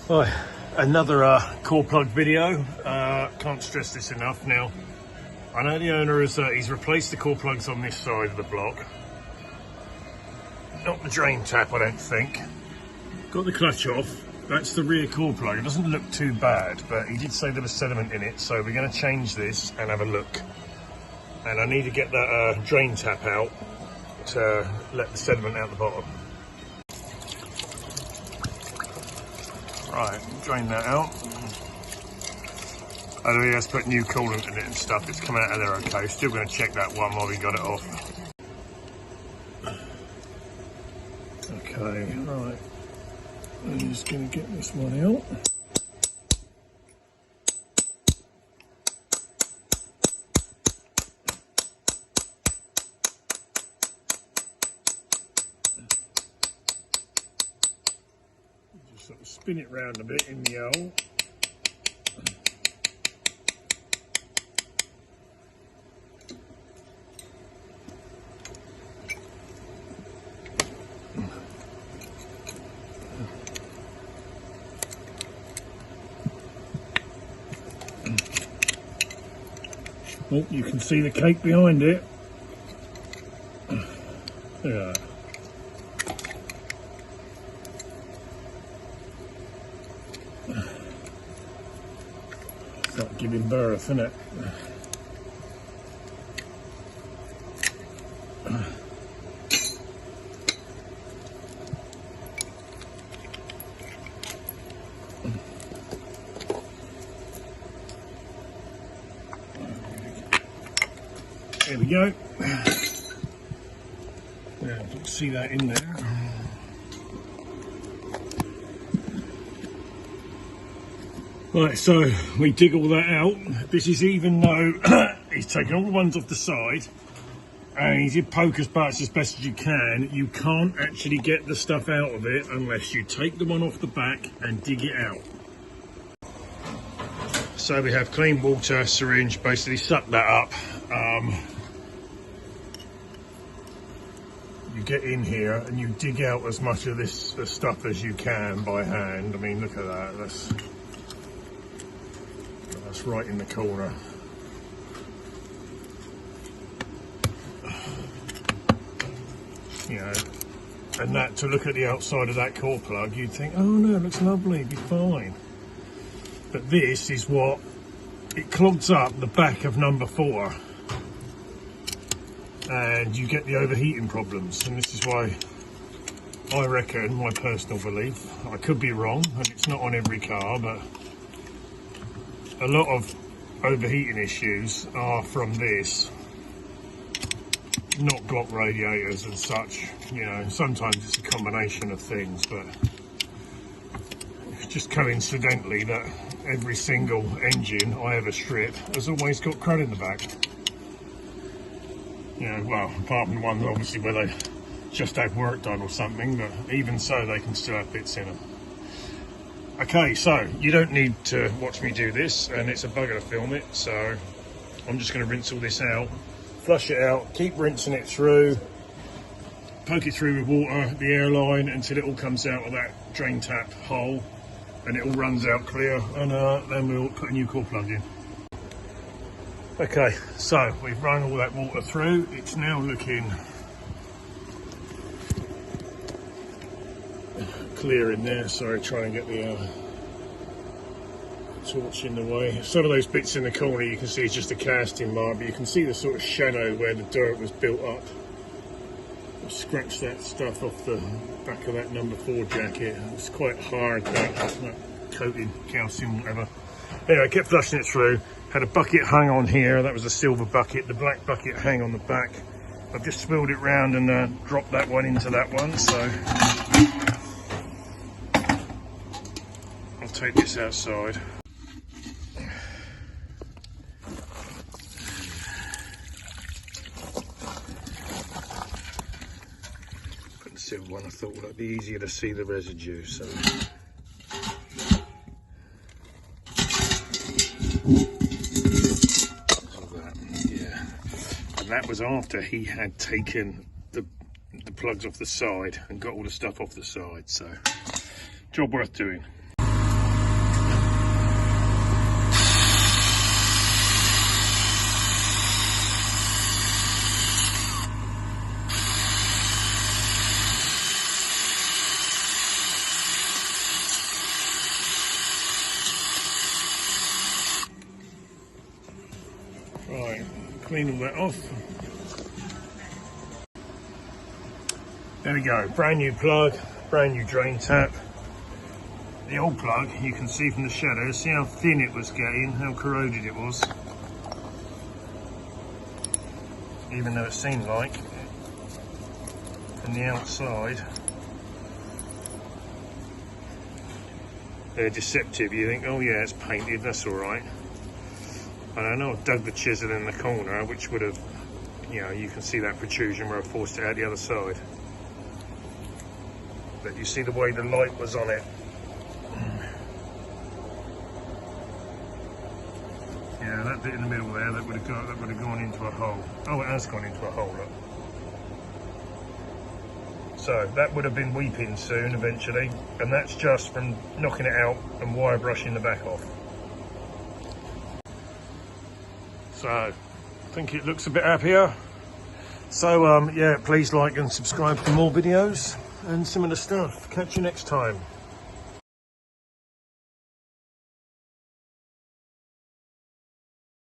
Right, another core plug video. Can't stress this enough. Now, I know the owner has he's replaced the core plugs on this side of the block. Not the drain tap, I don't think. Got the clutch off. That's the rear core plug. It doesn't look too bad, but he did say there was sediment in it, so we're going to change this and have a look. And I need to get that drain tap out to let the sediment out the bottom. Right, drain that out. I know he has put new coolant in it and stuff. It's come out of there okay. Still going to check that one while we got it off. Okay, right. I'm just going to get this one out. Just sort of spin it round a bit in the hole. Oh, you can see the cake behind it. Yeah. It's like giving birth, isn't it? There we go. Now, you can see that in there. Right, so we dig all that out. This is even though he's taken all the ones off the side and he did poke us parts as best as you can. You can't actually get the stuff out of it unless you take the one off the back and dig it out. So we have clean water syringe, basically suck that up. You get in here and you dig out as much of this stuff as you can by hand. I mean, look at that. That's right in the corner. You know, and that, to look at the outside of that core plug, you'd think, oh no, it looks lovely, it'd be fine. But this is what it clogs up the back of number 4. And you get the overheating problems, and this is why I reckon, my personal belief, I could be wrong and it's not on every car, but a lot of overheating issues are from this, not block radiators and such. You know, sometimes it's a combination of things, but it's just coincidentally that every single engine I ever strip has always got crud in the back. You know, well, apart from the ones obviously where they just had work done or something, but even so, they can still have bits in them. Okay, so you don't need to watch me do this, and it's a bugger to film it, so I'm just going to rinse all this out, flush it out, keep rinsing it through, poke it through with water, the airline, until it all comes out of that drain tap hole, and it all runs out clear, and then we'll put a new core plug in. Okay, so we've run all that water through. It's now looking clear in there. Sorry, trying to get the torch in the way. Some of those bits in the corner you can see is just a casting mark, but you can see the sort of shadow where the dirt was built up. I've scratched that stuff off the back of that number 4 jacket. It's quite hard, that coated calcium, whatever. Anyway, I kept flushing it through. Had a bucket hung on here, that was a silver bucket. The black bucket hang on the back. I've just swilled it round and dropped that one into that one, so I'll take this outside. Put the silver one, I thought it'd be easier to see the residue, so. That was after he had taken the plugs off the side and got all the stuff off the side, so job worth doing. clean all that off. There we go, brand new plug, brand new drain tap. The old plug, you can see from the shadows, see how thin it was getting, how corroded it was. Even though it seemed like, from the outside, they're deceptive. You think, oh yeah, it's painted, that's all right. And I know I've dug the chisel in the corner, which would have, you know, you can see that protrusion where I forced it out the other side. But you see the way the light was on it. Yeah, that bit in the middle there, that would have gone into a hole. Oh, it has gone into a hole, look. So that would have been weeping soon, eventually, and that's just from knocking it out and wire brushing the back off. So, I think it looks a bit happier. So, yeah, please like and subscribe for more videos and similar stuff. Catch you next time.